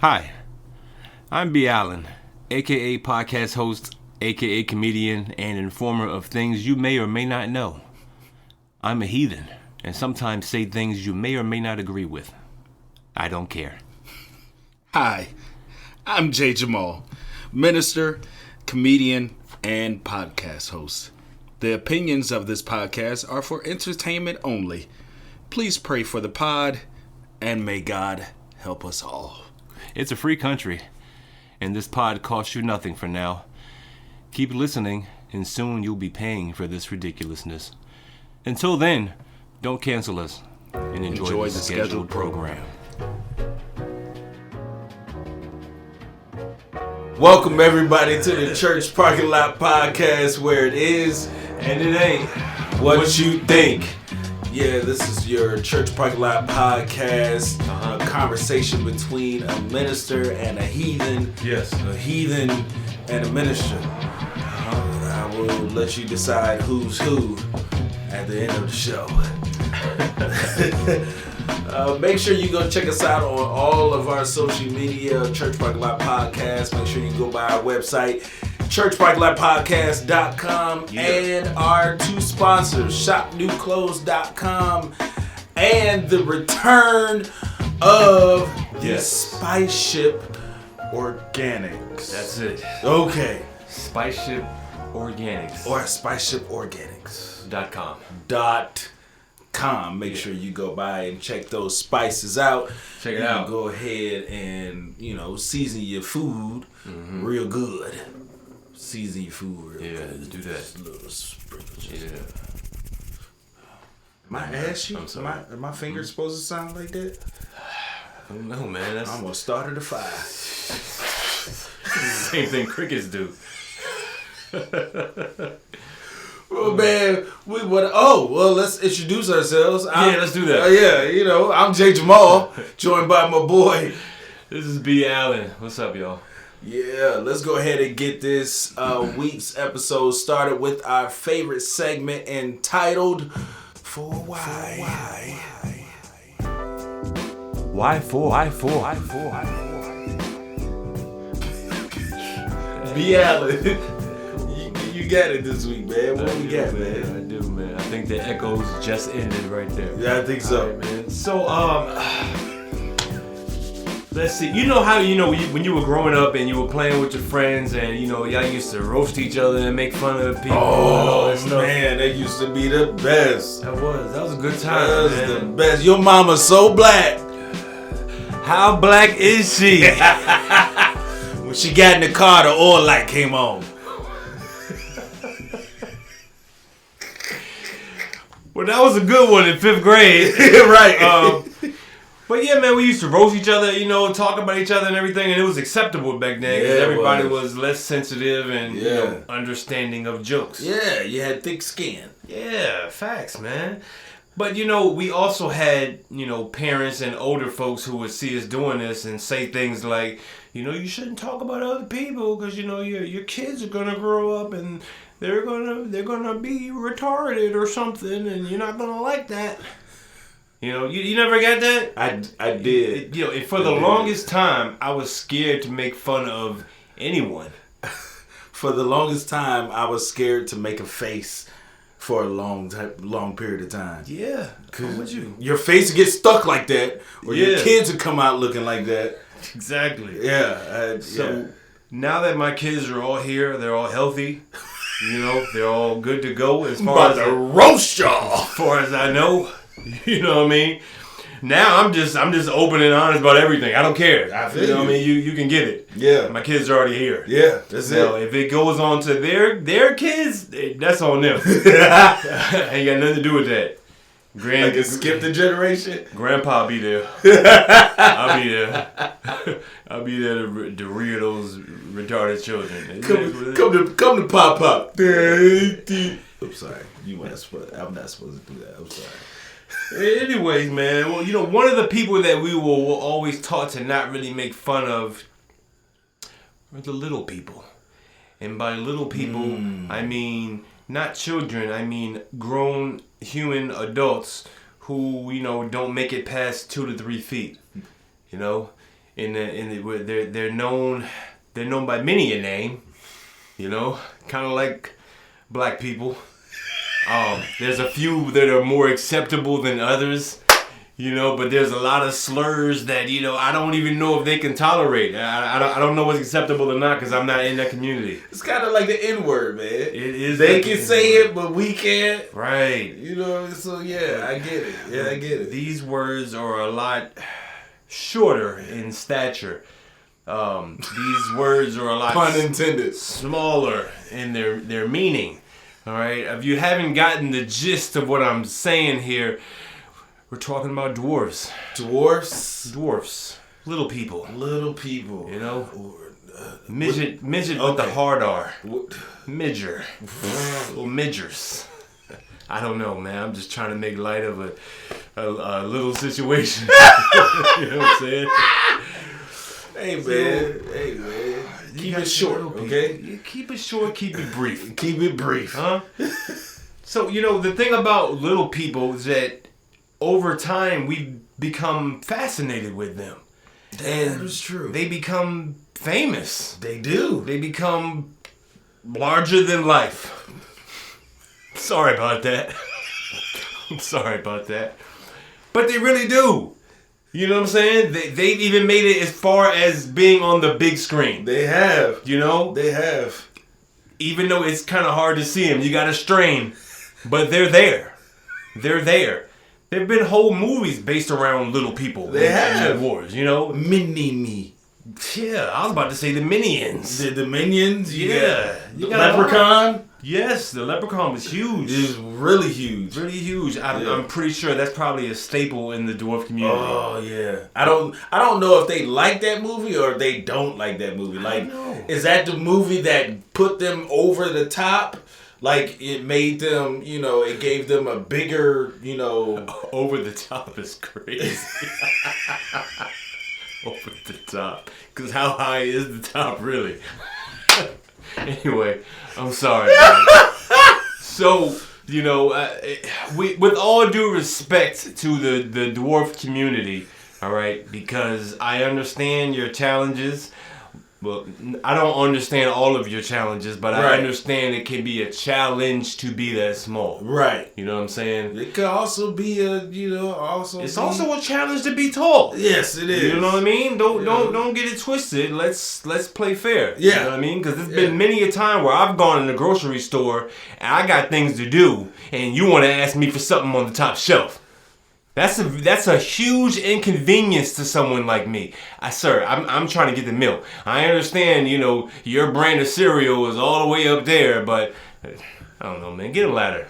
Hi, I'm B. Allen, aka podcast host, aka comedian, and informer of things you may or may not know. I'm a heathen, and sometimes say things you may or may not agree with. I don't care. Hi, I'm Jay Jamal, minister, comedian, and podcast host. The opinions of this podcast are for entertainment only. Please pray for the pod, and may God help us all. It's a free country, and this pod costs you nothing for now. Keep listening, and soon you'll be paying for this ridiculousness. Until then, don't cancel us, and enjoy the scheduled program. Welcome everybody to the Church Parking Lot Podcast, where it is And it ain't what you think. Yeah, this is your Church Parking Lot Podcast, a conversation between a minister and a heathen. Yes. A heathen and a minister. I will let you decide who's who at the end of the show. Make sure you go check us out on all of our social media, Church Parking Lot Podcast. Make sure you go by our website, churchparkinglotpodcast.com, and our two sponsors, shopnewclothes.com, and the return of the Spice Ship Organics. That's it. Okay. Spice Ship Organics. Or SpiceShipOrganics.com. Make sure you go by and check those spices out. Check it you out. Can go ahead and, season your food real good. Season your food real good. Yeah, do that. Just a little sprinkle. Yeah. My ass, my fingers supposed to sound like that? I don't know, man. I'm gonna start at a 5. Same thing crickets do. Well, man, let's introduce ourselves. Let's do that. I'm Jay Jamal, joined by my boy. This is B. Allen. What's up, y'all? Yeah, let's go ahead and get this week's episode started with our favorite segment entitled For Why. Why for? B. Allen, you got it this week, man. What we got, man? I do, man. I think the echoes just ended right there. Yeah, I think so. All right, man. So, let's see. You know how, when you were growing up and you were playing with your friends and, y'all used to roast each other and make fun of people and all that stuff? Man, that used to be the best. That was a good time, That was man. the best. Your mama's so black. How black is she? When she got in the car, the oil light came on. Well, that was a good one in 5th grade. Right. But yeah, man, we used to roast each other, talk about each other and everything, and it was acceptable back then because everybody was less sensitive and understanding of jokes. Yeah, you had thick skin. Yeah, facts, man. But we also had, parents and older folks who would see us doing this and say things like, you shouldn't talk about other people because your kids are gonna grow up and they're gonna be retarded or something, and you're not gonna like that. You never got that? I did. For the longest time, I was scared to make fun of anyone. For the longest time, I was scared to make a face for a long period of time. Yeah, come with you. Your face would get stuck like that, or your kids would come out looking like that. Exactly. Yeah. Now that my kids are all here, they're all healthy. They're all good to go as far as roast y'all. As far as I know. You know what I mean? Now I'm just open and honest about everything. I don't care. You can get it. Yeah. My kids are already here. Yeah, that's it. If it goes on to their kids, that's on them. Ain't got nothing to do with that. I can skip the generation. Grandpa be there. I'll be there. I'll be there to rear those retarded children. Come to Pop. I'm sorry. I'm not supposed to do that. I'm sorry. Anyways, man. Well, one of the people that we were always taught to not really make fun of are the little people. And by little people, I mean not children. I mean grown human adults who, don't make it past 2 to 3 feet. they're known by many a name, you know, kind of like black people. There's a few that are more acceptable than others, you know, but there's a lot of slurs that, you know, I don't even know if they can tolerate. I don't know what's acceptable or not because I'm not in that community. It's kind of like the N-word, man. It is. They can say it, but we can't. Right. You know, so yeah, I get it. Yeah, I get it. These words are a lot shorter in stature. These words are a lot pun intended smaller in their meaning. All right. If you haven't gotten the gist of what I'm saying here, we're talking about dwarves. Dwarfs. Little people. You know. Midget with the hard R. Midger. Little midgers. I don't know, man. I'm just trying to make light of a little situation. You know what I'm saying? Hey man. Keep it short, okay? Yeah, keep it short, keep it brief. Keep it brief. Huh? So, you know, the thing about little people is that over time we become fascinated with them. That is true. They become famous. They do. They become larger than life. Sorry about that. I'm sorry about that. But they really do. You know what I'm saying? They've even made it as far as being on the big screen. They have. You know? They have. Even though it's kind of hard to see them. You got to strain. But they're there. They're there. There have been whole movies based around little people. They have. Wars, you know? Mini-Me. Yeah, I was about to say the Minions. The Minions? Yeah. The Leprechaun? Yes, the Leprechaun was huge. It was really huge. Really huge. I'm pretty sure that's probably a staple in the dwarf community. Oh yeah. I don't know if they like that movie or if they don't like that movie. Like, is that the movie that put them over the top? Like, it made them, you know, it gave them a bigger, you know... Over the top is crazy. Over the top. Because how high is the top, really? Anyway, I'm sorry. So, you know, with all due respect to the dwarf community, all right, because I understand your challenges. Well, I don't understand all of your challenges, but I understand it can be a challenge to be that small. Right. You know what I'm saying? It could also be also a challenge to be tall. Yes, it is. You know what I mean? Don't get it twisted. Let's play fair. Yeah. You know what I mean? Because there's been many a time where I've gone in the grocery store and I got things to do, and you want to ask me for something on the top shelf. That's a huge inconvenience to someone like me. Sir, I'm trying to get the milk. I understand, you know, your brand of cereal is all the way up there, but I don't know, man. Get a ladder.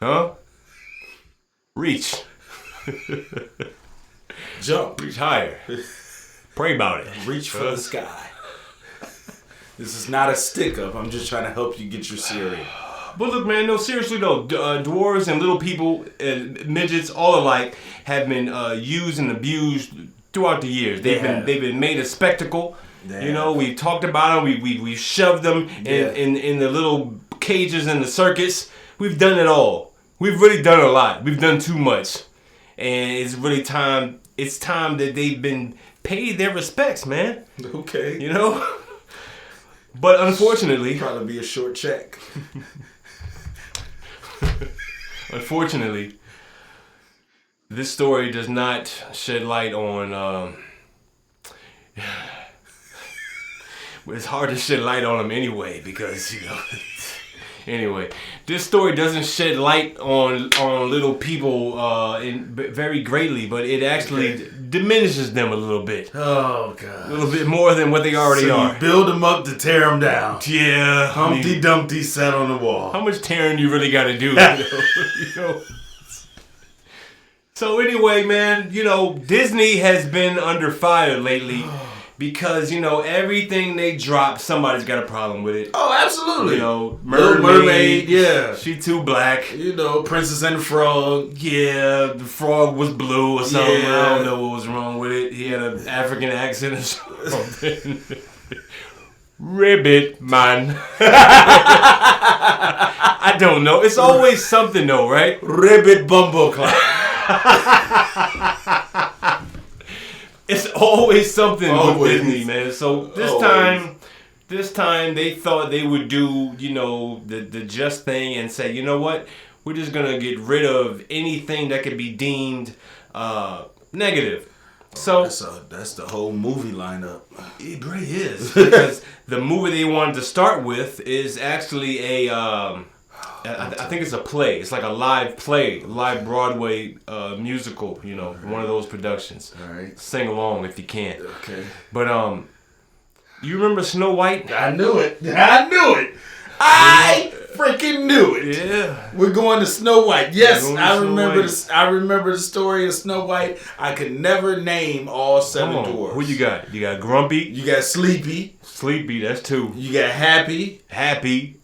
Huh? Reach. Jump. Reach higher. Pray about it. Reach for the sky. This is not a stick up. I'm just trying to help you get your cereal. But look, man, no, seriously though, dwarves and little people, midgets, all alike, have been used and abused throughout the years. They've been made a spectacle. You know, we've talked about them. We've shoved them in the little cages in the circus. We've done it all. We've really done a lot. We've done too much, and it's really time. It's time that they've been paid their respects, man. Okay. You know. But unfortunately, probably be a short check. Unfortunately, this story does not shed light on. It's hard to shed light on them anyway because, you know. Anyway, this story doesn't shed light on little people very greatly, but it actually diminishes them a little bit. Oh, God. A little bit more than what they already are. You build them up to tear them down. Yeah. Humpty Dumpty sat on the wall. How much tearing you really got to do? You know? So anyway, man, you know, Disney has been under fire lately. Because, you know, everything they drop, somebody's got a problem with it. Oh, absolutely. You know, Mermaid, yeah. She too black. You know, Princess and the Frog. Yeah, the frog was blue or something. Yeah. I don't know what was wrong with it. He had an African accent or something. Ribbit, man. I don't know. It's always something though, right? Ribbit Bumbleclap. It's always something with Disney, man. So this time they thought they would do, the just thing and say, you know what? We're just gonna get rid of anything that could be deemed negative. So that's the whole movie lineup. It really is, because the movie they wanted to start with is actually I think it's a play. It's like a live play, live Broadway musical. One of those productions. All right. Sing along if you can. Okay. But you remember Snow White? I knew it. I freaking knew it. Yeah. We're going to Snow White. Yes, I remember. White. I remember the story of Snow White. I could never name all 7 dwarves. Who you got? You got Grumpy. You got Sleepy. Sleepy. That's 2. You got Happy. You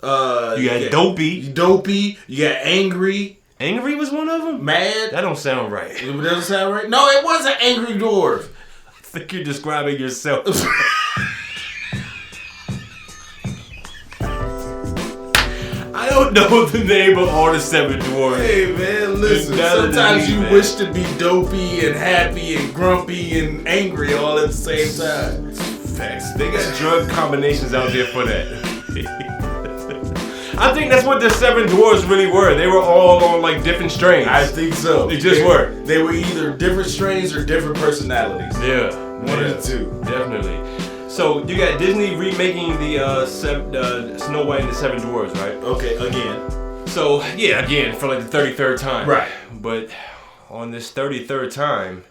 got Dopey. Dopey. You got Angry. Angry was one of them? Mad. That don't sound right. It doesn't sound right. No, it was an angry dwarf. I think you're describing yourself. I don't know the name of all the 7 dwarves. Hey man, listen. Sometimes you wish to be dopey and happy and grumpy and angry all at the same time. Facts. They got drug combinations out there for that. I think that's what the 7 dwarves really were. They were all on like different strains. I think so. They were. They were either different strains or different personalities. Yeah. One of the two. Definitely. So you got Disney remaking the Snow White and the 7 Dwarfs, right? Okay, again. So yeah, again for like the 33rd time. Right. But on this 33rd time,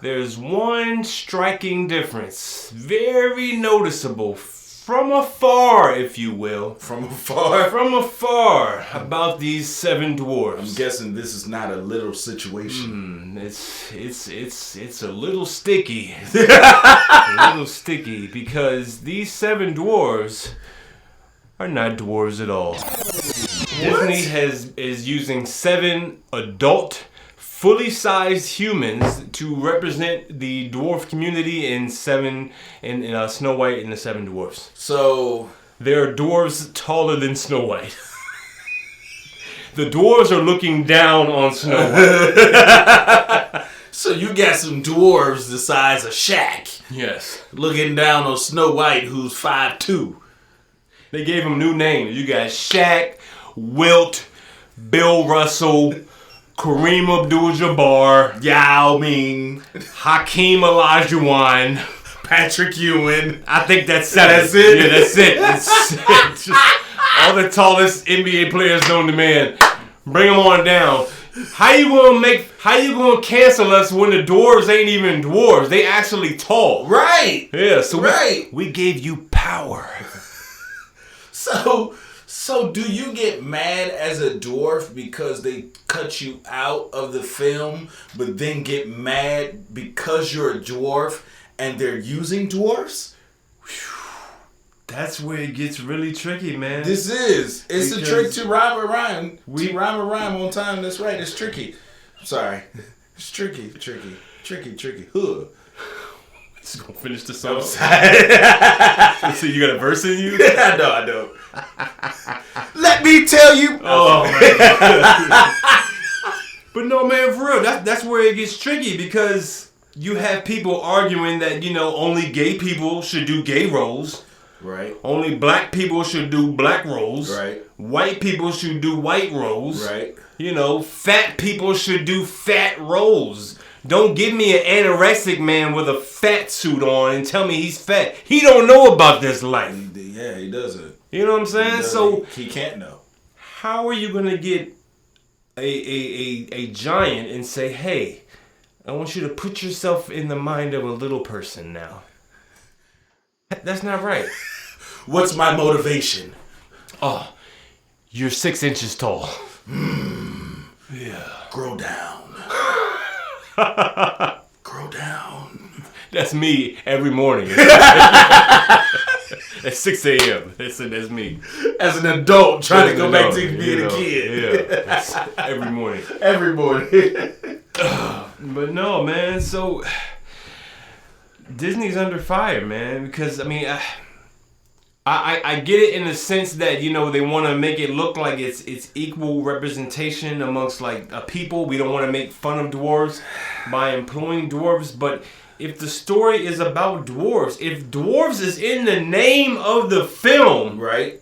there's one striking difference, very noticeable from afar, if you will. From afar? From afar, about these 7 dwarves. I'm guessing this is not a little situation. It's a little sticky. A little sticky, because these 7 dwarves are not dwarves at all. What? Disney is using 7 adult, fully sized humans to represent the dwarf community in Snow White and the 7 Dwarfs. So there are dwarves taller than Snow White. The dwarves are looking down on Snow White. So you got some dwarves the size of Shaq. Yes. Looking down on Snow White, who's 5'2". They gave him new names. You got Shaq, Wilt, Bill Russell, Kareem Abdul-Jabbar, Yao Ming, Hakeem Olajuwon, Patrick Ewing. I think that's 7. That's it? Yeah, that's it. It's just all the tallest NBA players known to man. Bring them on down. How you gonna cancel us when the dwarves ain't even dwarves? They actually tall. Right. Yeah, so right. We gave you power. So do you get mad as a dwarf because they cut you out of the film, but then get mad because you're a dwarf and they're using dwarfs? That's where it gets really tricky, man. It's a trick to rhyme or rhyme. Rhyme or rhyme on time. That's right. It's tricky. Sorry. It's tricky. Huh. Just gonna finish the song. So you got a verse in you? I don't. Let me tell you. Oh my God. But no, man, for real, that's where it gets tricky, because you have people arguing that, only gay people should do gay roles. Right. Only black people should do black roles. Right. White people should do white roles. Right. Fat people should do fat roles. Don't give me an anorexic man with a fat suit on and tell me he's fat. He don't know about this life. Yeah, he doesn't. You know what I'm saying? So he can't know. How are you gonna get a giant and say, hey, I want you to put yourself in the mind of a little person now? That's not right. What's my motivation? Oh, you're 6 inches tall. Yeah. Grow down. Grow down. That's me every morning. At 6 a.m. That's me. As an adult trying to go back to being a kid. Yeah. Every morning. Every morning. But no, man. So Disney's under fire, man. Because, I get it in the sense that, they want to make it look like it's equal representation amongst, like, a people. We don't want to make fun of dwarves by employing dwarves, but if the story is about dwarves. If dwarves is in the name of the film, right.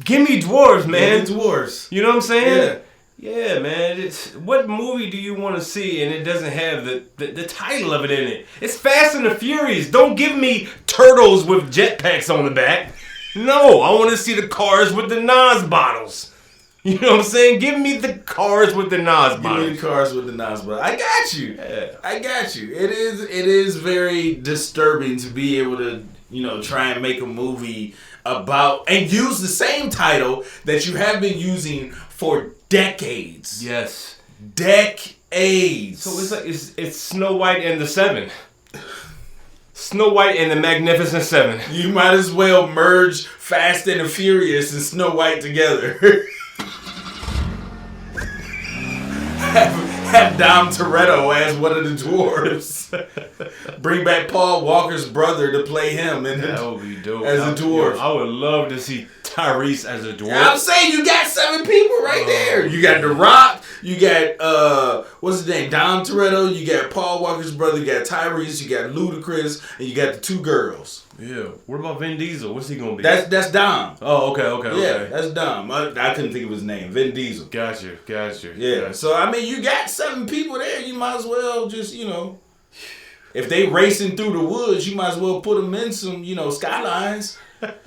Give me dwarves, man. Give me dwarves. You know what I'm saying? Yeah, man. What movie do you want to see and it doesn't have the title of it in it? It's Fast and the Furious. Don't give me turtles with jetpacks on the back. No, I want to see the cars with the Nas bottles. You know what I'm saying? Give me the cars with the Nas bottles. Give me the cars with the Nas bottles. I got you. Yeah. I got you. It is very disturbing to be able to, try and make a movie about and use the same title that you have been using for decades. Yes. Decades. So it's like it's Snow White and the Seven. Snow White and the Magnificent Seven. You might as well merge Fast and the Furious and Snow White together. Have Dom Toretto as one of the dwarves. Bring back Paul Walker's brother to play him, and that would be dope. As a dwarf. I would love to see Tyrese as a dwarf. I'm saying you got 7 people right there. You got The Rock. You got what's his name? Dom Toretto. You got Paul Walker's brother. You got Tyrese. You got Ludacris, and you got the 2 girls. Yeah. What about Vin Diesel? What's he gonna be? That's Dom. Oh, okay. Yeah, that's Dom. I couldn't think of his name. Vin Diesel. Gotcha. Yeah. So I mean, you got 7 people there. You might as well just if they racing through the woods, you might as well put them in some skylines. But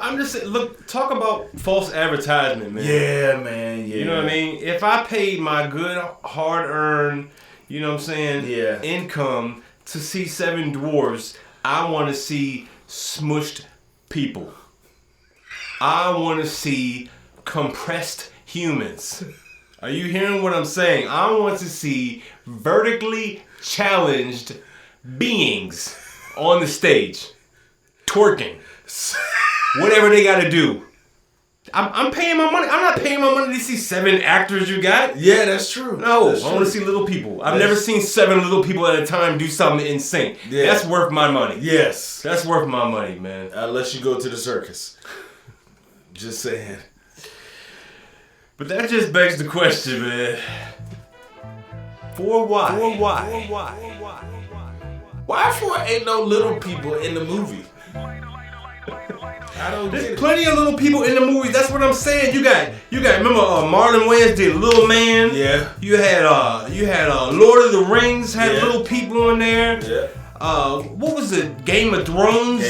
I'm just saying, look, talk about false advertisement, man. Yeah, man. Yeah. You know what I mean? If I paid my good, hard-earned, income to see 7 dwarves, I want to see smushed people. I want to see compressed humans. Are you hearing what I'm saying? I want to see vertically challenged beings on the stage, twerking, whatever they got to do. I'm paying my money. I'm not paying my money to see 7 actors you got. Yeah, that's true. No, I want to see little people. I've never seen 7 little people at a time do something in sync. Yeah. That's worth my money. Yes. That's worth my money, man. Unless you go to the circus. Just saying. But that just begs the question, man. For why? Why for ain't no little people in the movie? I don't get it. There's plenty of little people in the movie. That's what I'm saying. You got. Remember, Marlon Wayans did Little Man. Yeah. You had Lord of the Rings had little people in there. Yeah. What was it? Game of Thrones.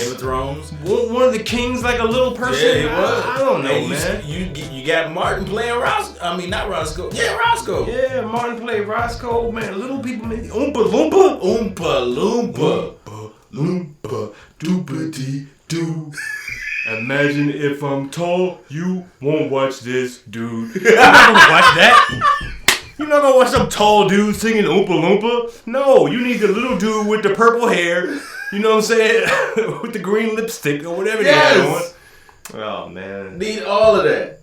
One of the kings, like a little person. Yeah, he was. I don't know, man. You got Martin playing Roscoe. I mean, not Roscoe. Yeah, Roscoe. Yeah, Martin played Roscoe. Man, little people. Oompa Loompa. Loompa. Doopity-doo. Imagine if I'm tall, you won't watch this, dude. You're not gonna watch that. You're not gonna watch some tall dude singing Oompa Loompa. No, you need the little dude with the purple hair. You know what I'm saying? With the green lipstick or whatever they had on. Oh man. Need all of that.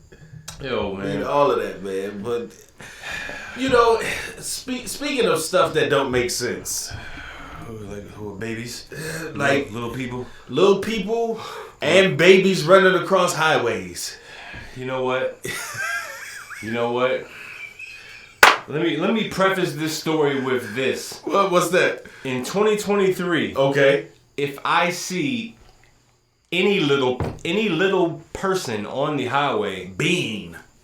Yo, man. Need all of that, man. But speaking of stuff that don't make sense. Who are babies? Like little people. Little people and babies running across highways. You know what? Let me preface this story with this. What's that? In 2023, okay, if I see any little person on the highway,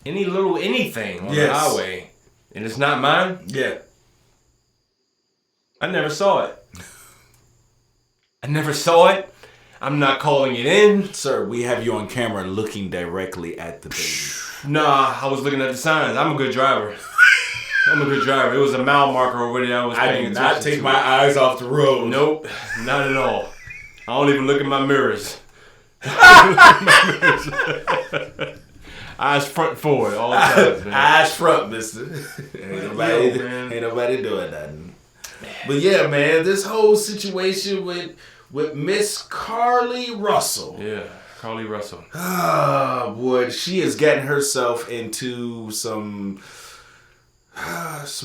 any little anything on the highway, and it's not mine, I never saw it. I'm not calling it in. Sir, we have you on camera looking directly at the baby. Nah, I was looking at the signs. I'm a good driver. It was a mile marker over there. I did not take my eyes off the road. Nope, not at all. I don't even look at my mirrors. Eyes front forward all the time, man. Eyes front, mister. Ain't nobody doing nothing. But yeah, man, this whole situation with Miss Carlee Russell. Yeah, Carlee Russell. Oh, boy, she is getting herself into some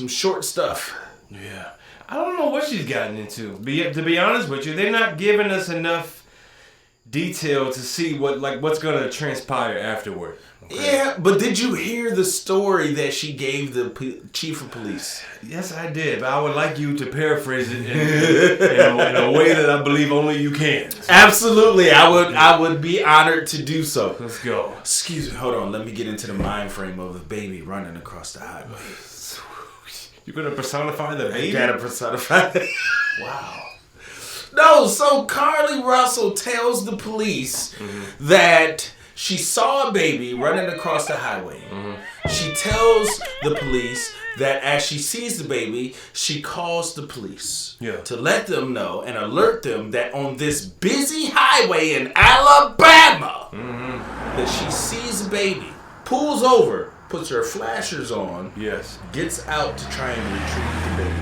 short stuff. Yeah. I don't know what she's gotten into. To be honest with you, they're not giving us enough detail to see what's gonna transpire afterward. Okay. Yeah, but did you hear the story that she gave the chief of police? Yes, I did. But I would like you to paraphrase it in a way that I believe only you can. Absolutely, I would be honored to do so. Let's go. Excuse me, hold on. Let me get into the mind frame of the baby running across the highway. You're gonna personify the baby? I gotta personify it. Wow. No, so Carlee Russell tells the police that she saw a baby running across the highway. She tells the police that as she sees the baby, she calls the police to let them know and alert them that on this busy highway in Alabama, that she sees a baby, pulls over, puts her flashers on, gets out to try and retrieve the baby.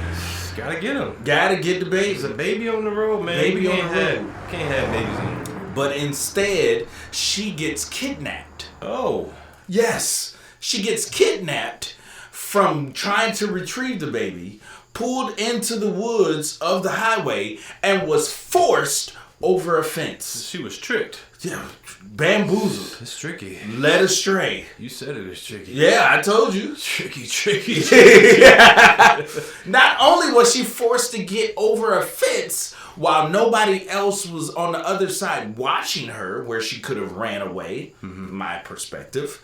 Gotta get him. Gotta get the baby. There's a baby on the road, man. Baby on the road. Can't have babies on the road. But instead, she gets kidnapped. Oh. Yes. She gets kidnapped from trying to retrieve the baby, pulled into the woods of the highway, and was forced over a fence. She was tricked. Yeah. Bamboozled. It's tricky. Led astray. You said it was tricky. Yeah, I told you. Tricky. Not only was she forced to get over a fence while nobody else was on the other side watching her, where she could have ran away, my perspective,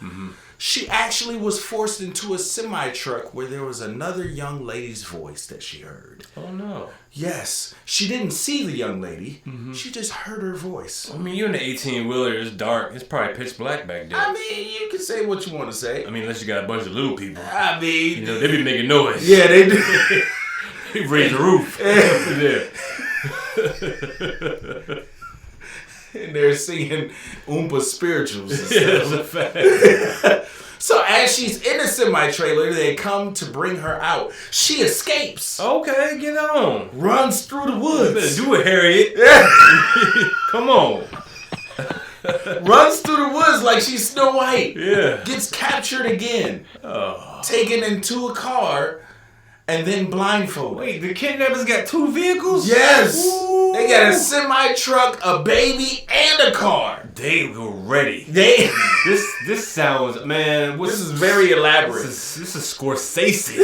she actually was forced into a semi-truck where there was another young lady's voice that she heard. Oh, no. Yes. She didn't see the young lady. She just heard her voice. I mean, you're in the 18-wheeler. It's dark. It's probably pitch black back there. I mean, you can say what you want to say. I mean, unless you got a bunch of little people. I mean... You know, they be making noise. Yeah, they do. They raise the roof. Yeah. And they're singing Oompa spirituals and stuff. Yeah, that's a fact. So as she's in a semi-trailer, they come to bring her out. She escapes. Okay, get on. Runs through the woods. You better do it, Harriet. Come on. Runs through the woods like she's Snow White. Yeah. Gets captured again. Oh. Taken into a car and then blindfolded. Wait, the kidnappers got 2 vehicles? Yes. Ooh. They got a semi-truck, a baby, and a car. They were ready. This sounds, man. This is very elaborate. This is Scorsese.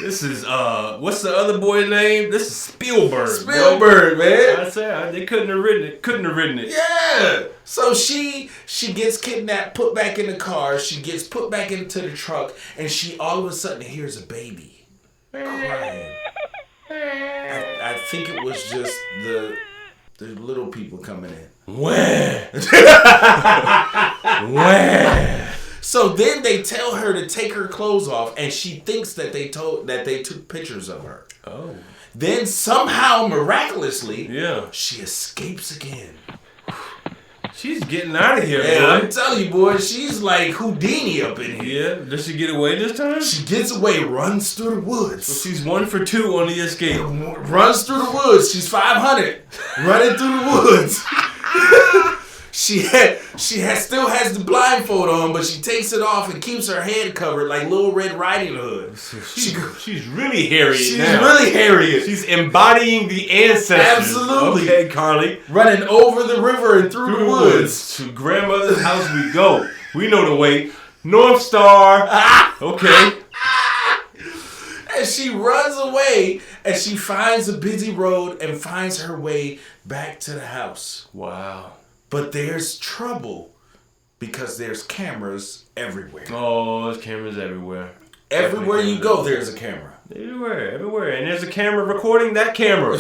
This is what's the other boy's name? This is Spielberg. Spielberg, man. I said they couldn't have written it. Yeah. So she gets kidnapped, put back in the car. She gets put back into the truck, and she all of a sudden hears a baby crying. I think it was just the little people coming in. Where? So then they tell her to take her clothes off, and she thinks that they took pictures of her. Oh. Then somehow, miraculously, she escapes again. She's getting out of here, Yeah, boy. I'm telling you, boy, she's like Houdini up in here. Yeah, does she get away this time? She gets away, runs through the woods. So she's 1 for 2 on the escape. Runs through the woods. She's 500, running through the woods. She still has the blindfold on, but she takes it off and keeps her head covered like Little Red Riding Hood. She's really Harriet. She's now. really Harriet. She's embodying the ancestors. Absolutely. Okay, Carlee. Running over the river and through the woods. To grandmother's house we go. We know the way. North Star. Okay. And she runs away, and she finds a busy road and finds her way back to the house. Wow. But there's trouble because there's cameras everywhere. Oh, there's cameras everywhere. Everywhere you go, there's a camera. Everywhere. And there's a camera recording that camera.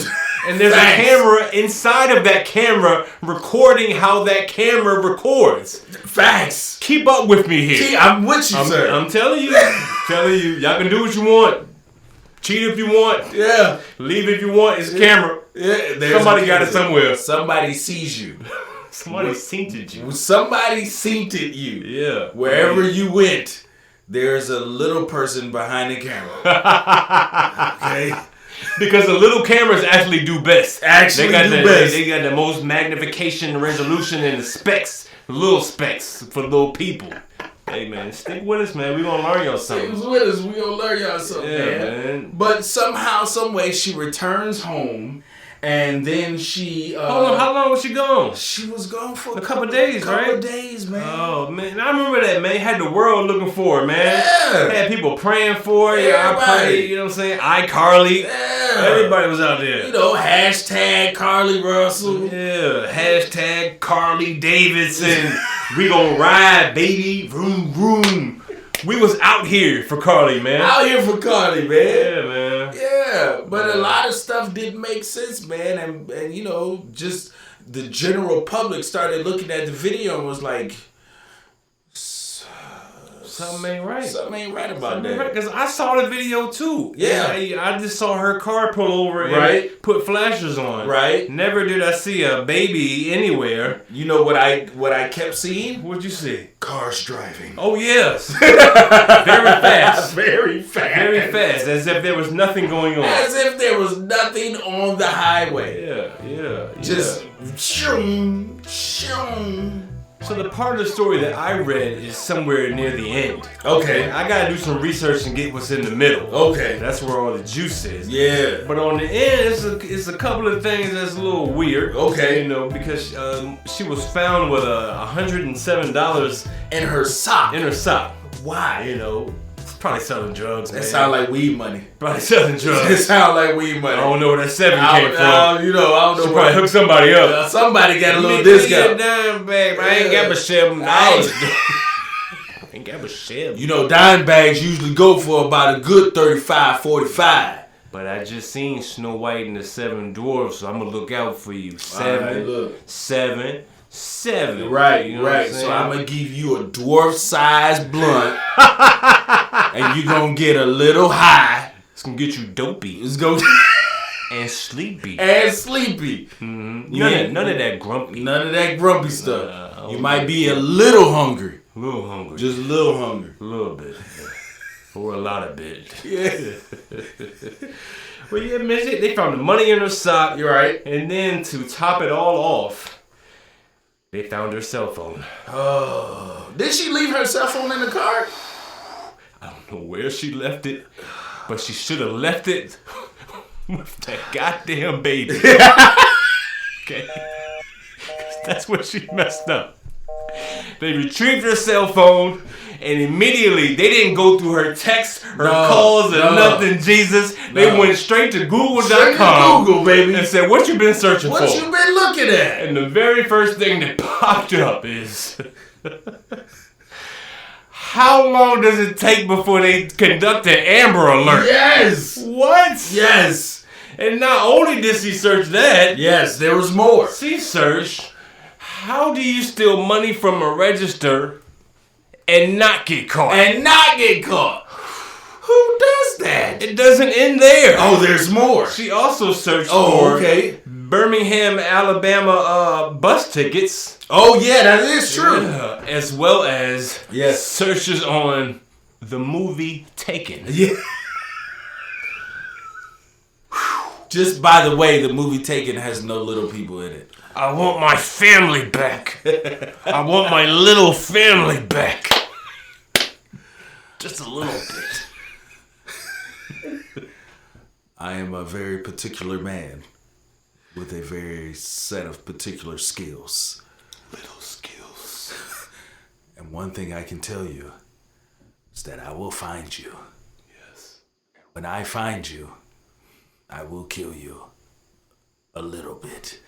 And there's Facts. a camera inside of that camera recording how that camera records. Facts. Keep up with me here. I'm with you, sir. I'm telling you. Y'all can do what you want. Cheat if you want. Yeah. Leave if you want. It's a camera. Yeah. Somebody got it somewhere. Somebody sees you. Somebody sainted you. Somebody sainted you. Yeah. Wherever you went, there's a little person behind the camera. Okay? Because the little cameras actually do best. Best. They got the most magnification, resolution, and the specs. Little specs for little people. Hey, man, stick with us, man. We gonna learn y'all something. Stick with us. We gonna learn y'all something, man. But somehow, some way, she returns home And then she... Hold on, how long was she gone? She was gone for a couple days, right? Couple days, man. Oh, man. I remember that, man. Had the world looking for her, man. Yeah. Had people praying for her. Yeah, I prayed, you know what I'm saying? Carlee. Yeah. Everybody was out there. You know, hashtag Carlee Russell. Yeah. Hashtag Carlee Davidson. We gonna ride, baby. Vroom, vroom. We was out here for Carlee, man. Out here for Carlee, man. Yeah, man. Yeah, but a lot of stuff didn't make sense, man. And you know, just the general public started looking at the video and was like, something ain't right. Something ain't right about that. Because I saw the video too. Yeah. I just saw her car pull over and put flashers on. Right. Never did I see a baby anywhere. You know what I kept seeing? What'd you see? Cars driving. Oh, yes. Very fast. Very fast. Very fast. As if there was nothing going on. As if there was nothing on the highway. Yeah. Just shoom, shoom. So the part of the story that I read is somewhere near the end. Okay. I gotta do some research and get what's in the middle. Okay. That's where all the juice is. Yeah. But on the end, it's a couple of things that's a little weird. Okay. You know, because she was found with $107 in her sock. Why? You know, it's probably selling drugs, man. That sound like weed money. Probably selling drugs. It sound like weed money. I don't know where that 7 came from. I don't know. She probably hooked somebody up. Somebody got a little discount. Dime bag, I ain't got but $7. I ain't got but $7. You know, dime bags usually go for about a good 35, 45. But I just seen Snow White and the 7 Dwarfs, so I'm gonna look out for you. 7, 7. Right, you know right. So I'm gonna give you a dwarf-sized blunt, and you gonna get a little high. It's gonna get you dopey. It's gonna and sleepy. Mm-hmm. None of that grumpy. None of that grumpy stuff. You might be a little hungry. A little hungry. Just a little hungry. A little bit. Or a lot of bit. Yeah. Well, yeah, man, they found the money in her sock. You're right. And then to top it all off, they found her cell phone. Oh. Did she leave her cell phone in the car? I don't know where she left it, but she should have left it with that goddamn baby. Okay? That's where she messed up. They retrieved her cell phone, and immediately they didn't go through her texts, her calls, or nothing, Jesus. They went straight to Google.com. Google, baby. And said, what you been searching for? What you been looking at? And the very first thing that popped up is, how long does it take before they conduct an Amber Alert? Yes. What? Yes. And not only did she search that. Yes, there was more. She searched, how do you steal money from a register and not get caught? Who does that? It doesn't end there. Oh, there's more. She also searched for Birmingham, Alabama bus tickets. Oh, yeah, that is true. Yeah, as well as searches on the movie Taken. Yeah. Just by the way, the movie Taken has no little people in it. I want my family back. I want my little family back. Just a little bit. I am a very particular man with a very set of particular skills. Little skills. And one thing I can tell you is that I will find you. Yes. When I find you, I will kill you a little bit.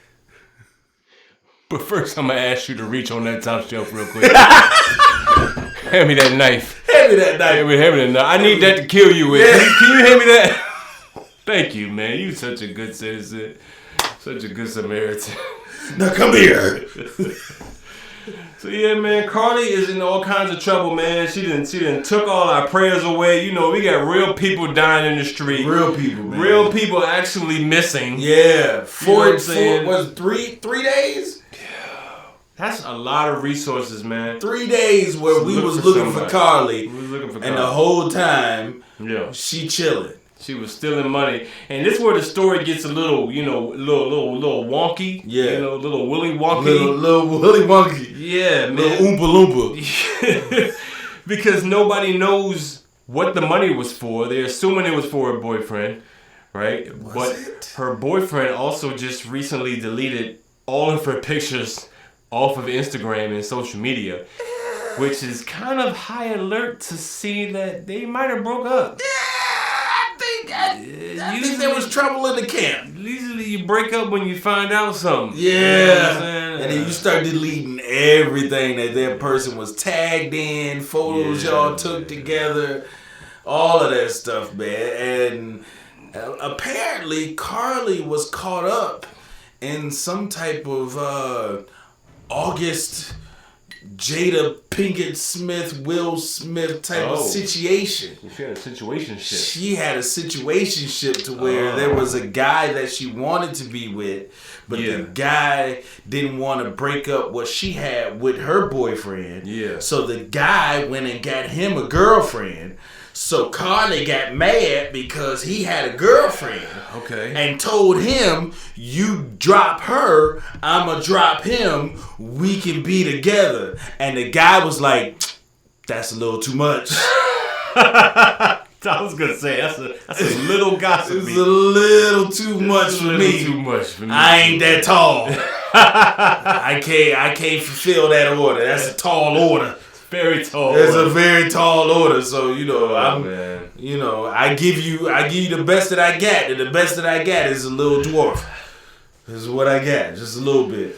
But first, I'm going to ask you to reach on that top shelf real quick. Hand me that knife. Hand me that knife. Hand me that knife. I need that to kill you with. Yeah. Can you hand me that? Thank you, man. You such a good citizen. Such a good Samaritan. Now come here. So yeah, man, Carlee is in all kinds of trouble, man. She done took all our prayers away. You know, we got real people dying in the street. Real people, man. Real people actually missing. Yeah. Was it 3 days? That's a lot of resources, man. 3 days where we was looking for Carlee. We was looking for Carlee. And the whole time, she chilling. She was stealing money. And this is where the story gets a little, little wonky. Yeah. You know, little willy wonky. Little willy wonky. Yeah, man. Little oompa loompa. Because nobody knows what the money was for. They're assuming it was for her boyfriend. right? But her boyfriend also just recently deleted all of her pictures off of Instagram and social media, which is kind of high alert to see that they might have broke up. I think there was trouble in the camp. Usually you break up when you find out something. Yeah. You know what I'm saying? And then you start deleting everything that person was tagged in, photos y'all took together, all of that stuff, man. And apparently Carlee was caught up in some type of August Jada Pinkett Smith, Will Smith type of situation. She had a situationship. She had a situationship to where there was a guy that she wanted to be with, but the guy didn't want to break up what she had with her boyfriend. Yeah. So the guy went and got him a girlfriend. So Carlee got mad because he had a girlfriend. Okay. And told him, you drop her, I'ma drop him, we can be together. And the guy was like, that's a little too much. I was gonna say that's a little gossipy. It's a little too much for me. Too much for me. I ain't that tall. I can't fulfill that order. That's a tall order. Very tall. It's a very tall order, so I give you the best that I got, and the best that I got is a little dwarf. This is what I got, just a little bit.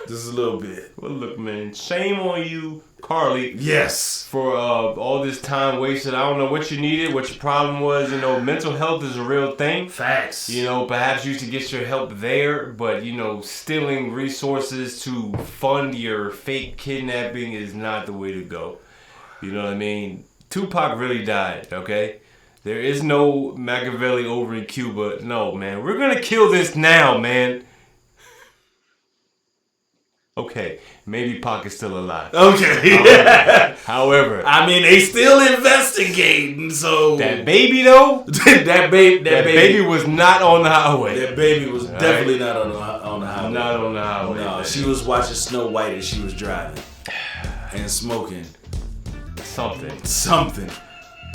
Just a little bit. Well, look, man, shame on you, Carlee. Yes. For all this time wasted. I don't know what you needed, what your problem was. Mental health is a real thing. Facts. Perhaps you should get your help there, but stealing resources to fund your fake kidnapping is not the way to go. You know what I mean? Tupac really died, okay? There is no Machiavelli over in Cuba. No, man. We're gonna kill this now, man. Okay, maybe Pac is still alive. Okay. However, I mean, they still investigating, so that baby though, that baby was not on the highway. That baby was definitely not on the highway. Not on the highway. No, man. She was watching Snow White as she was driving and smoking something.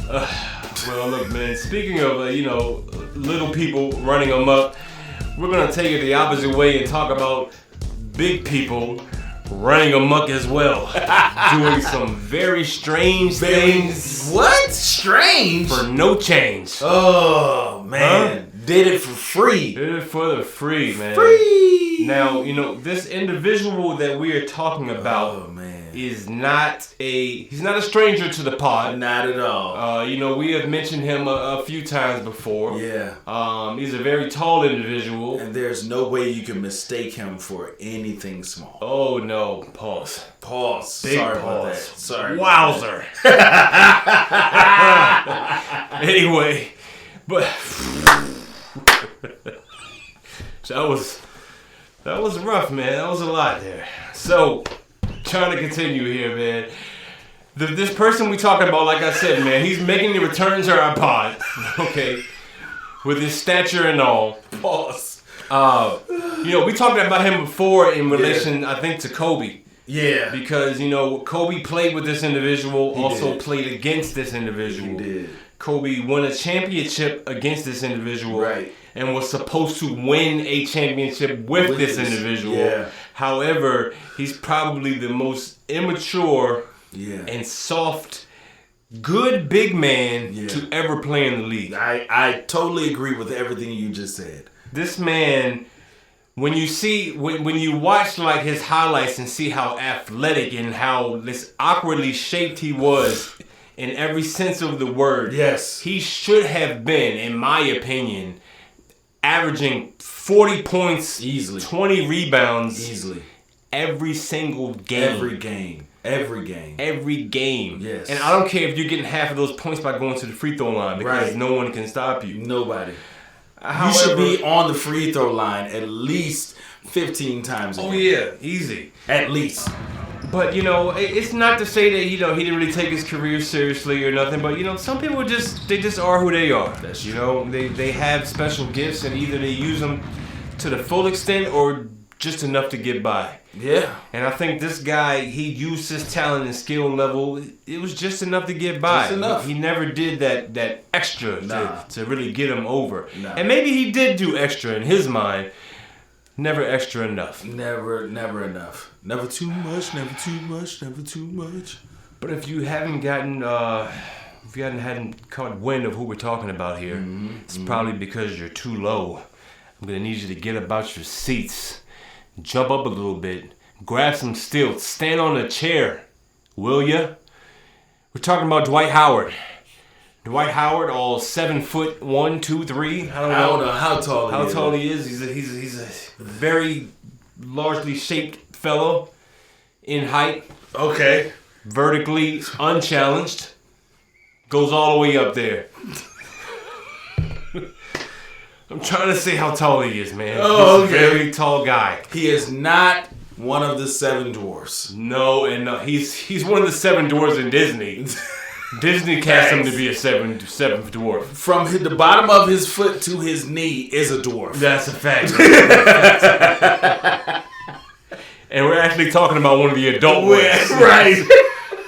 Well, look, man. Speaking of little people running amok, we're gonna take it the opposite way and talk about big people running amok as well, doing some very strange things. What? Strange? For no change. Oh man, did it for free. Did it for the free, man. Free. Now this individual that we are talking about is he's not a stranger to the pod. Not at all. We have mentioned him a few times before. Yeah. He's a very tall individual. And there's no way you can mistake him for anything small. Oh no. Pause. Big Sorry pause. about that. Sorry. Wowzer. Anyway, but that was rough, man. That was a lot there. So, trying to continue here, man. This person we talking about, like I said, man, he's making the return to our pod, okay, with his stature and all. Pause. We talked about him before in relation, I think, to Kobe. Yeah. Because, Kobe played with this individual, played against this individual. He did. Kobe won a championship against this individual. Right. And was supposed to win a championship with this individual. Yeah. However, he's probably the most immature and soft, good big man to ever play in the league. I totally agree with everything you just said. This man, when you watch like his highlights and see how athletic and how this awkwardly shaped he was in every sense of the word. Yes. He should have been, in my opinion, averaging 40 points, easily, 20 rebounds, easily, every single game. Every game. Yes. And I don't care if you're getting half of those points by going to the free throw line because no one can stop you. Nobody. However, you should be on the free throw line at least 15 times a game. Oh yeah, easy. At least. But it's not to say that he didn't really take his career seriously or nothing. But some people just are who they are. They have special gifts and either they use them to the full extent or just enough to get by. Yeah. And I think this guy, he used his talent and skill level. It was just enough to get by. Just enough. He never did that extra to really get him over. Nah. And maybe he did do extra in his mind. Never extra enough. Never enough. Never too much, never too much, never too much. But if you haven't gotten, if you hadn't caught wind of who we're talking about here, it's probably because you're too low. I'm gonna need you to get about your seats, jump up a little bit, grab some stilts, stand on a chair, will ya? We're talking about Dwight Howard. Dwight Howard, all 7'1", 2, 3. I don't know how tall he is. He's a very largely shaped fellow in height. Okay. Vertically unchallenged. Goes all the way up there. I'm trying to say how tall he is, man. Oh, He's a very tall guy. He is not one of the 7 dwarfs. No, and he's one of the 7 dwarfs in Disney. Disney cast him to be a seventh dwarf. From the bottom of his foot to his knee is a dwarf. That's a fact. And we're actually talking about one of the adult ones. Right.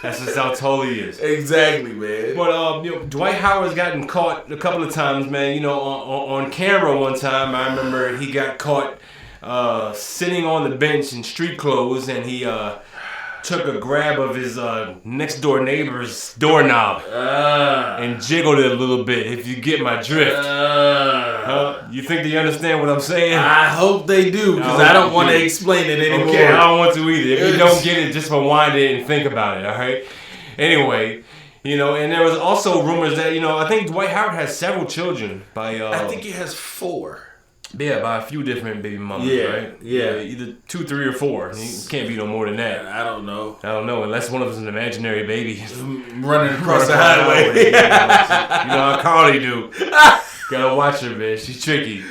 That's just how tall he is. Exactly, man. But Dwight Howard's gotten caught a couple of times, man. On camera one time, I remember he got caught sitting on the bench in street clothes, and he took a grab of his next door neighbor's doorknob and jiggled it a little bit. If you get my drift, you think they understand what I'm saying? I hope they do, because I don't want to explain it anymore. Okay, I don't want to either. If you don't get it, just rewind it and think about it. All right. Anyway, and there was also rumors that I think Dwight Howard has several children by. I think he has 4. Yeah, by a few different baby mamas, right? Yeah. Either 2, 3, or 4. He can't be no more than that. I don't know, unless one of them's an imaginary baby. Running across the highway. You know how Carlee do. Gotta watch her, man. She's tricky.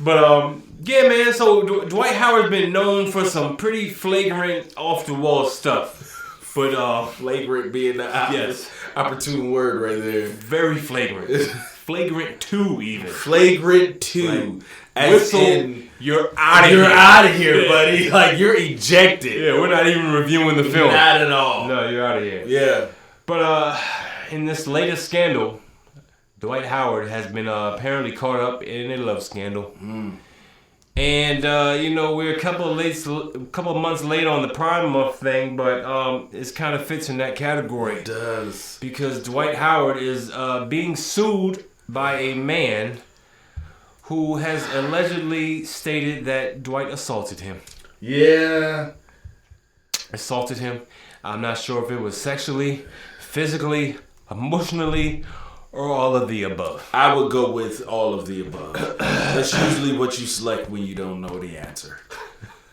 But, yeah, man, so Dwight Howard's been known for some pretty flagrant, off-the-wall stuff. But, flagrant being the opportune word right there. Very flagrant. Flagrant 2, even. Flagrant 2. Whistle, you're out of here. You're out of here, buddy. Like, you're ejected. Yeah, we're not even reviewing the film. Not at all. No, you're out of here. Yeah. But in this latest scandal, Dwight Howard has been apparently caught up in a love scandal. And, we're a couple of months late on the Prime Month thing, but it kind of fits in that category. It does. Because Dwight Howard is being sued by a man who has allegedly stated that Dwight assaulted him. Yeah. Assaulted him. I'm not sure if it was sexually, physically, emotionally, or all of the above. I would go with all of the above. That's usually what you select when you don't know the answer.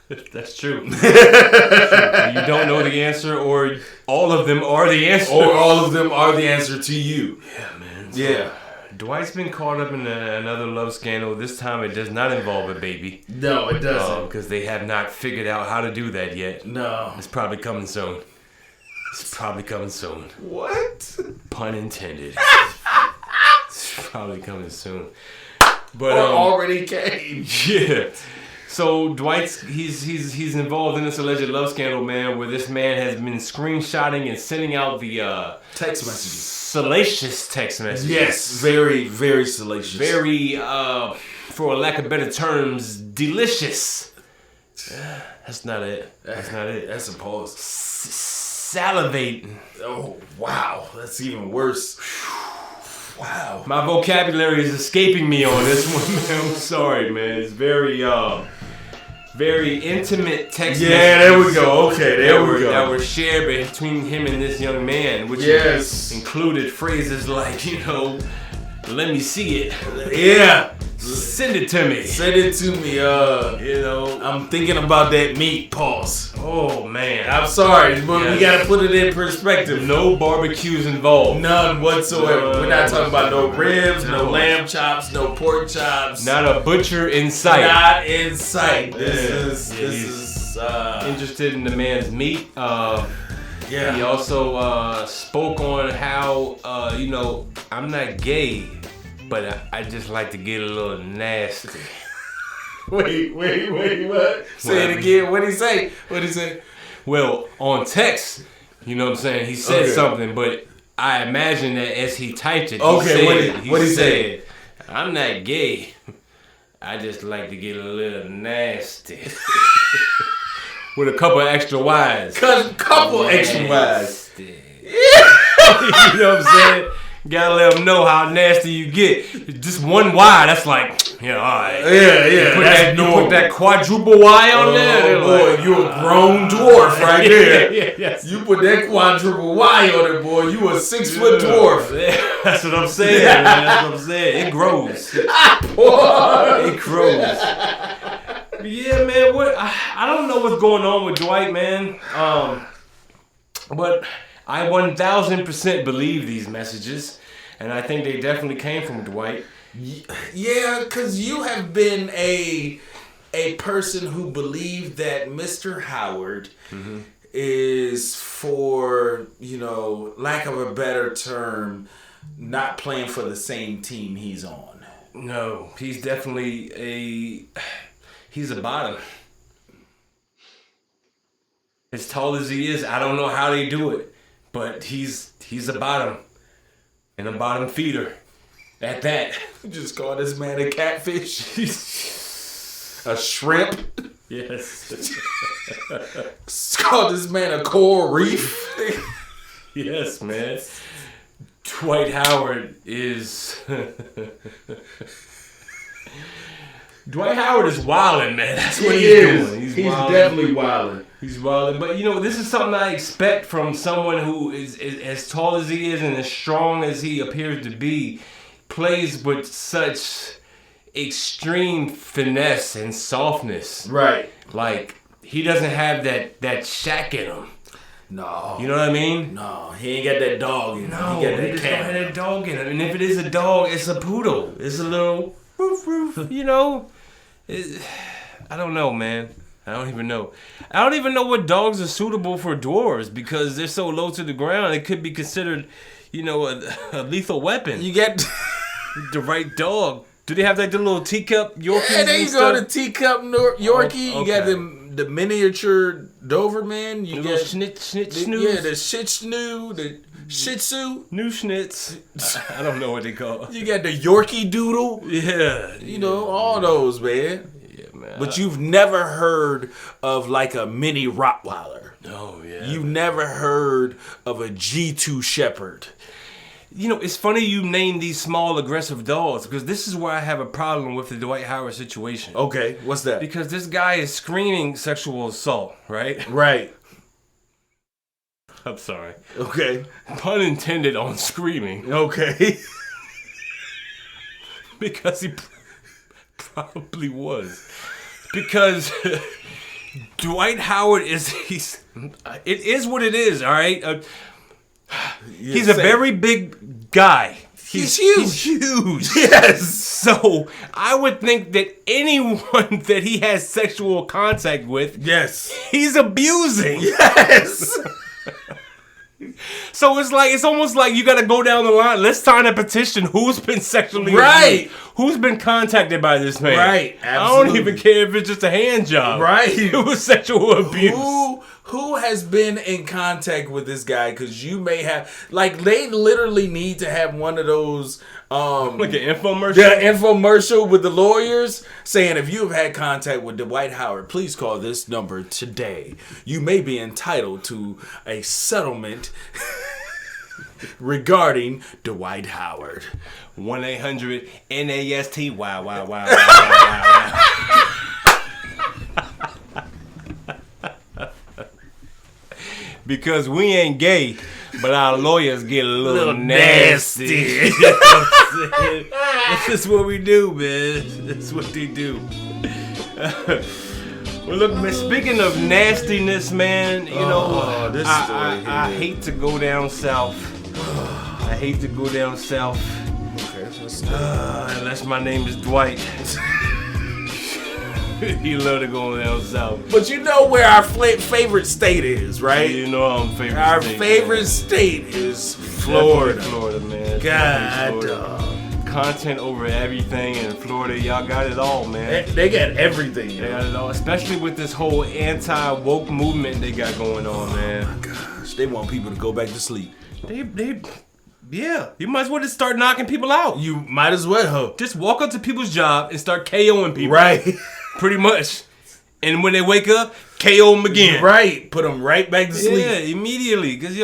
That's true. You don't know the answer, or all of them are the answer. Or all of them are the answer to you. Yeah, man. Yeah. Dwight's been caught up in another love scandal. This time it does not involve a baby. No, it doesn't. Because they have not figured out how to do that yet. No. It's probably coming soon. What? Pun intended. It's probably coming soon. But already came. Yeah. So Dwight's he's involved in this alleged love scandal, man, where this man has been screenshotting and sending out the text messages. Salacious text messages. Yes, very, very salacious. Very, for lack of better terms, delicious. That's not it. That's a pause. Salivating. Oh, wow. That's even worse. Wow. My vocabulary is escaping me on this one, man. I'm sorry, man. It's very intimate text messages. Yeah, there we go. Okay, there we go. That were shared between him and this young man, which included phrases like, let me see it. Yeah. Send it to me. Send it to me. I'm thinking about that meat. Pause. Oh, man. I'm sorry, but we gotta put it in perspective. No barbecues involved. None whatsoever. We're not talking about no ribs, no lamb chops, no pork chops. Not a butcher in sight. Not in sight. This is interested in the man's meat. Yeah. He also spoke on how, I'm not gay, but I just like to get a little nasty. Wait, what? Say it again. What'd he say? Well, on text, you know what I'm saying, he said something, but I imagine that as he typed it, he said, I'm not gay. I just like to get a little nasty. With a couple extra Y's. Couple extra Y's. You know what I'm saying? Gotta let them know how nasty you get. Just one Y, that's like, yeah, all right. Yeah, you put that quadruple Y on there. Boy, like, you a grown dwarf right there. Yes. You put that quadruple Y on it, boy. You a 6 foot dwarf. Yeah, that's what I'm saying, man. That's what I'm saying. It grows. It grows. Yeah, man. I don't know what's going on with Dwight, man. But I 1,000% believe these messages, and I think they definitely came from Dwight. Yeah, because you have been a person who believed that Mr. Howard is, for, lack of a better term, not playing for the same team he's on. No, he's definitely he's a bottom. As tall as he is, I don't know how they do it. But he's a bottom. And a bottom feeder. At that. You just call this man a catfish? A shrimp? Yes. Call this man a coral reef? Yes, man. Dwight Howard is... Dwight Howard is wildin', man. That's what he's doing. He's definitely wildin'. He's wildin'. But, this is something I expect from someone who is as tall as he is and as strong as he appears to be, plays with such extreme finesse and softness. Right. Like, he doesn't have that Shaq in him. No. You know what I mean? No, he ain't got that dog in him. No, he got that just cat. don't have that dog in him. And if it is a dog, it's a poodle. It's a little roof, I don't know, man. I don't even know. I don't even know what dogs are suitable for dwarves because they're so low to the ground. It could be considered, a lethal weapon. You get the right dog. Do they have like the little teacup Yorkies? Yeah, there you go. The teacup Yorkie. Oh, okay. You got the miniature Doberman. You the got schnitz. Yeah, the Shih Tzu, the Shih Tzu. New schnitz. I don't know what they call it. You got the Yorkie Doodle. Yeah. All those, man. Yeah, man. But you've never heard of like a mini Rottweiler. Oh, yeah. You've never heard of a G2 Shepherd. It's funny you name these small aggressive dogs because this is where I have a problem with the Dwight Howard situation. Okay, what's that? Because this guy is screaming sexual assault, right? Right. I'm sorry. Okay. Pun intended on screaming. Okay. Because he probably was. Because Dwight Howard it is what it is, all right? He's a very big guy. He's huge. He's huge. Yes. So I would think that anyone that he has sexual contact with, yes, he's abusing. Yes. So it's almost like you got to go down the line. Let's sign a petition. Who's been sexually abused? Who's been contacted by this man? Right. Absolutely. I don't even care if it's just a hand job. Right. It was sexual abuse. Who has been in contact with this guy? Because you may have, they literally need to have one of those, like an infomercial. The infomercial with the lawyers saying, if you have had contact with Dwight Howard, please call this number today. You may be entitled to a settlement regarding Dwight Howard. 1-800-NAST. Wow. Because we ain't gay, but our lawyers get a little nasty. You know what I'm saying? This is what we do, man. That's what they do. Well, look, man, speaking of nastiness, man, I hate to go down south. Okay, unless my name is Dwight. He love to go down south. But you know where our favorite state is, right? You know our favorite Our state. favorite state is Florida. Florida, man. God, content over everything. And in Florida, y'all got it all, man. They got everything. They got it all, especially with this whole anti-woke movement they got going on, man. Oh my gosh, they want people to go back to sleep. Yeah, you might as well just start knocking people out. You might as well. Just walk up to people's job and start KOing people. Right. Pretty much. And when they wake up, KO them again. Right. Put them right back to sleep. Yeah, immediately. Because,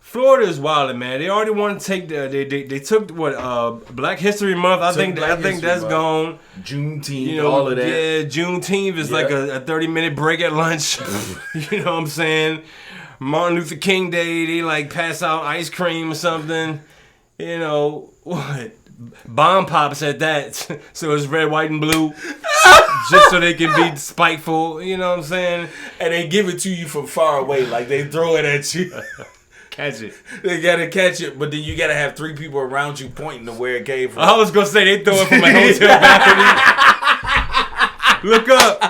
Florida is wildin', man. They already want to take they took Black History Month. I think that's gone. Juneteenth, all of that. Yeah, Juneteenth is like a 30-minute break at lunch. You know what I'm saying? Martin Luther King Day, they like pass out ice cream or something. You know what? Bomb pops at that. So it's red, white, and blue. Just so they can be spiteful. You know what I'm saying? And they give it to you from far away, like they throw it at you. Catch it. They gotta catch it, but then you gotta have 3 people around you pointing to where it came from. I was gonna say they throw it from a hotel balcony. Look up.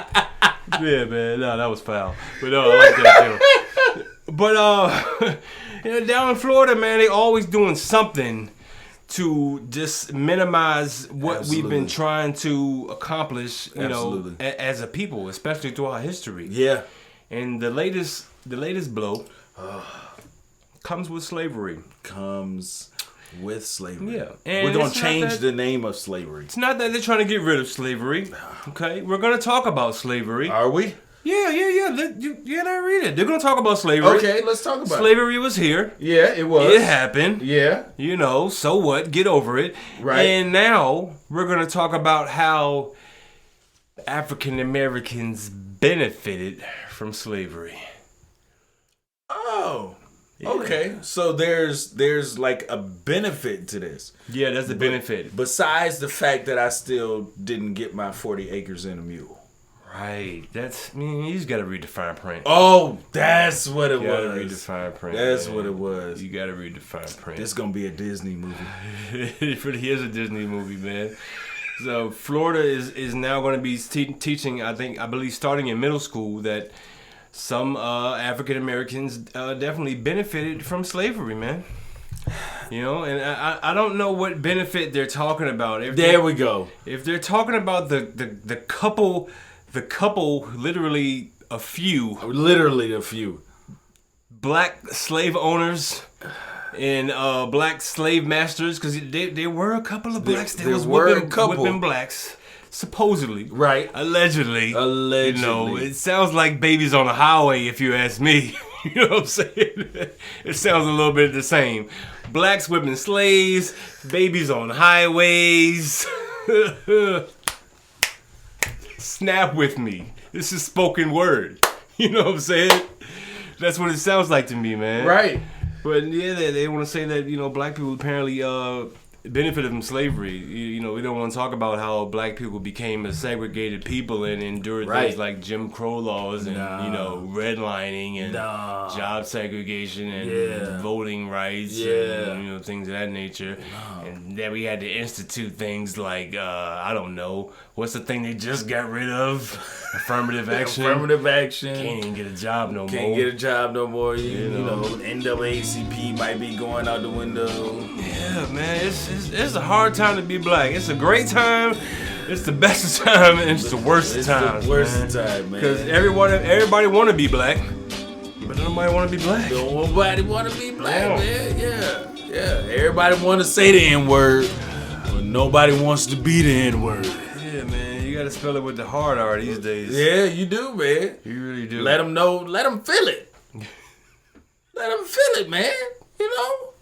Yeah, man. No, that was foul. But no, I like that too. But down in Florida, man, they always doing something to just minimize what we've been trying to accomplish, you know, as a people, especially throughout history. Yeah. And the latest blow comes with slavery. Yeah. And we're going to change the name of slavery. It's not that they're trying to get rid of slavery. Okay? We're going to talk about slavery. Are we? Yeah. I read it. They're going to talk about slavery. Okay, let's talk about slavery was here. Yeah, it was. It happened. Yeah. You know, so what? Get over it. Right. And now we're going to talk about how African Americans benefited from slavery. Oh. Yeah. Okay. So there's like a benefit to this. Yeah, that's the benefit. Besides the fact that I still didn't get my 40 acres and a mule. Right. You just gotta read the fine print. Oh, that's what it was. You gotta read the fine print. That's what it was. You gotta read the fine print. It's gonna be a Disney movie. It really is a Disney movie, man. So Florida is now going to be teaching, I believe, starting in middle school, that some African Americans definitely benefited from slavery, man. You know, and I don't know what benefit they're talking about. There we go. If they're talking about the couple, literally a few black slave owners and black slave masters, because there were a couple of blacks that was whipping blacks. Supposedly. Right. Allegedly. You know, it sounds like babies on the highway, if you ask me. You know what I'm saying? It sounds a little bit the same. Blacks whipping slaves, babies on highways. Snap with me. This is spoken word. You know what I'm saying? That's what it sounds like to me, man. Right. But yeah, they want to say that, you know, black people apparently benefited from slavery. You know, we don't want to talk about how black people became a segregated people and endured things like Jim Crow laws and, you know, redlining and job segregation and voting rights and, you know, things of that nature. And then we had to institute things like, I don't know, what's the thing they just got rid of? Affirmative action. Affirmative action. Can't even get a job no more. Can't get a job no more. You know, NAACP might be going out the window. Yeah, man, it's a hard time to be black. It's a great time. It's the best time, and it's the worst time. It's the worst time, man. Because everybody want to be black, but nobody want to be black. Nobody want to be black, man. Yeah. Everybody want to say the N-word, but nobody wants to be the N-word. Yeah, man. You got to spell it with the hard R these days. Yeah, you do, man. You really do. Let them know. Let them feel it. Let them feel it, man. You know.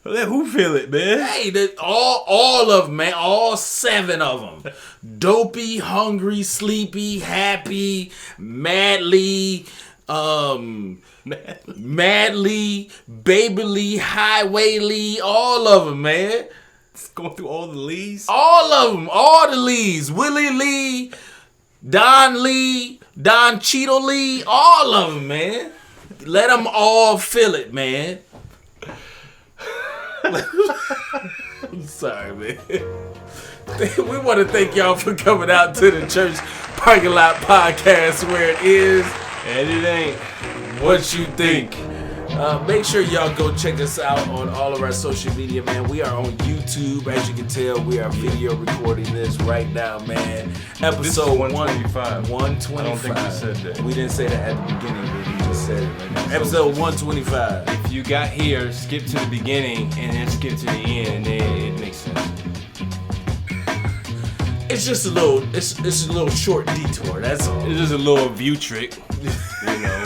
Let who feel it, man? Hey, all of them, man. All 7 of them. Dopey, hungry, sleepy, happy, madly, babyly, highwayly. All of them, man. It's going through all the Lees. All of them. All the Lees. Willie Lee, Don Cheeto Lee. All of them, man. Let them all feel it, man. I'm sorry, man. We want to thank y'all for coming out to the Church Parking Lot Podcast, where it is and it ain't what you think. Make sure y'all go check us out on all of our social media, man. We are on YouTube. As you can tell, we are video recording this right now, man. Episode 125. 125. I don't think we said that. We didn't say that at the beginning, but we just said it right now. Episode 125. If you got here, skip to the beginning and then skip to the end, and then it makes sense. It's just a little, it's a little short detour. That's all. It's just a little view trick, you know.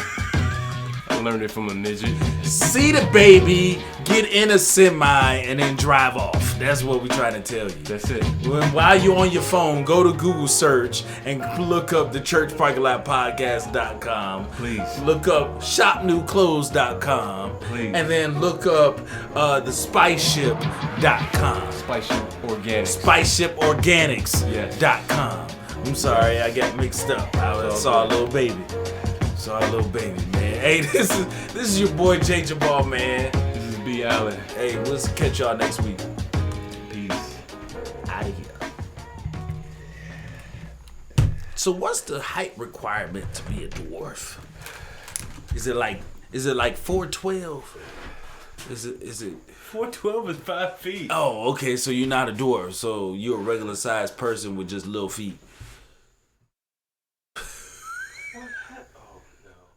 I learned it from a midget. See the baby, get in a semi, and then drive off. That's what we trying to tell you. That's it. While you're on your phone, go to Google search and look up the churchparkinglotpodcast.com. Please. Look up shopnewclothes.com. Please. And then look up the spiceship.com. Spiceship Organics. Spiceshiporganics.com. I'm sorry, I got mixed up. I saw a little baby. Man. Hey, this is your boy Jay Jamal, man. This is B. Allen. Hey, we'll catch y'all next week. Peace. Out of here. So what's the height requirement to be a dwarf? Is it like 4'12"? Is it 412 is 5 feet. Oh, okay, so you're not a dwarf, so you're a regular sized person with just little feet.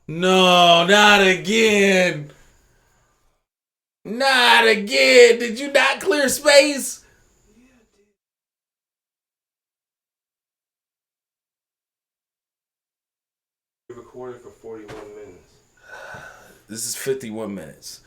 No, not again. Not again. Did you not clear space? We recorded for 41 minutes. This is 51 minutes.